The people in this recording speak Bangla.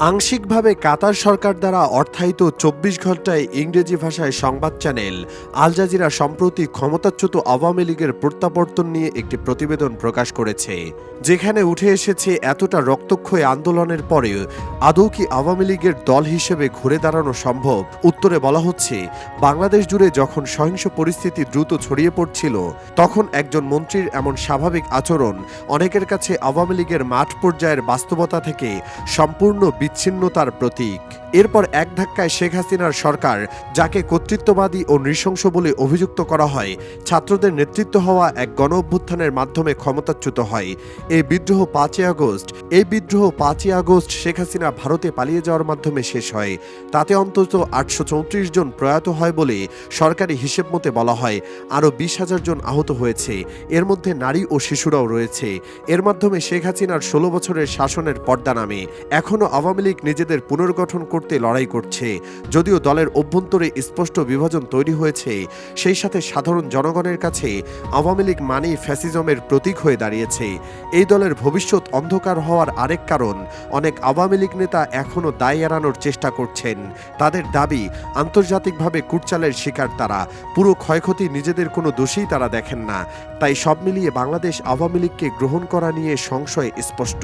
আংশিকভাবে কাতার সরকার দ্বারা অর্থায়িত ২৪ ঘণ্টায় ইংরেজি ভাষায় সংবাদ চ্যানেল আল জাজিরা সম্প্রতি ক্ষমতাচ্যুত আওয়ামী লীগের প্রত্যাবর্তন নিয়ে একটি প্রতিবেদন প্রকাশ করেছে, যেখানে উঠে এসেছে এতটা রক্তক্ষয়ী আন্দোলনের পরেও আদৌ কি আওয়ামী লীগের দল হিসেবে ঘুরে দাঁড়ানো সম্ভব। উত্তরে বলা হচ্ছে, বাংলাদেশ জুড়ে যখন সহিংস পরিস্থিতি দ্রুত ছড়িয়ে পড়ছিল, তখন একজন মন্ত্রীর এমন স্বাভাবিক আচরণ অনেকের কাছে আওয়ামী লীগের মাঠ পর্যায়ের বাস্তবতা থেকে সম্পূর্ণ বিচ্ছিন্নতার প্রতীক। এরপর এক ধাক্কায় শেখ হাসিনার সরকার, যাকে কর্তৃত্ববাদী ও নৃশংস বলে অভিযুক্ত করা হয়, ছাত্রদের নেতৃত্ব হওয়া এক গণ অভ্যুত্থানের মাধ্যমে ক্ষমতাচ্যুত হয়। এই বিদ্রোহ ৫ই আগস্ট শেখ হাসিনা ভারতে পালিয়ে যাওয়ার মাধ্যমে শেষ হয়। তাতে অন্তত ৮৩৪ জন প্রয়াত হয় বলে সরকারি হিসেব মতে বলা হয়। আরও ২০,০০০ জন আহত হয়েছে, এর মধ্যে নারী ও শিশুরাও রয়েছে। এর মাধ্যমে শেখ হাসিনার ১৬ বছরের শাসনের পর্দা নামে। এখনও আওয়ামী লীগ নিজেদের পুনর্গঠন করতে লড়াই করছে। যদিও দলের অভ্যন্তরে স্পষ্ট বিভাজন তৈরি হয়েছে, সেই সাথে সাধারণ জনগণের কাছে আওয়ামী লীগ মানেই ফ্যাসিজমের প্রতীক হয়ে দাঁড়িয়েছে। এই দলের ভবিষ্যৎ অন্ধকার হওয়ার আরেক কারণ, অনেক আওয়ামী লীগ নেতা এখনও দায় এড়ানোর চেষ্টা করছেন। তাদের দাবি, আন্তর্জাতিকভাবে কুটচালের শিকার তারা, পুরো ক্ষয়ক্ষতি নিজেদের কোনো দোষেই তারা দেখেন না। তাই সব মিলিয়ে বাংলাদেশ আওয়ামী লীগকে গ্রহণ করা নিয়ে সংশয় স্পষ্ট।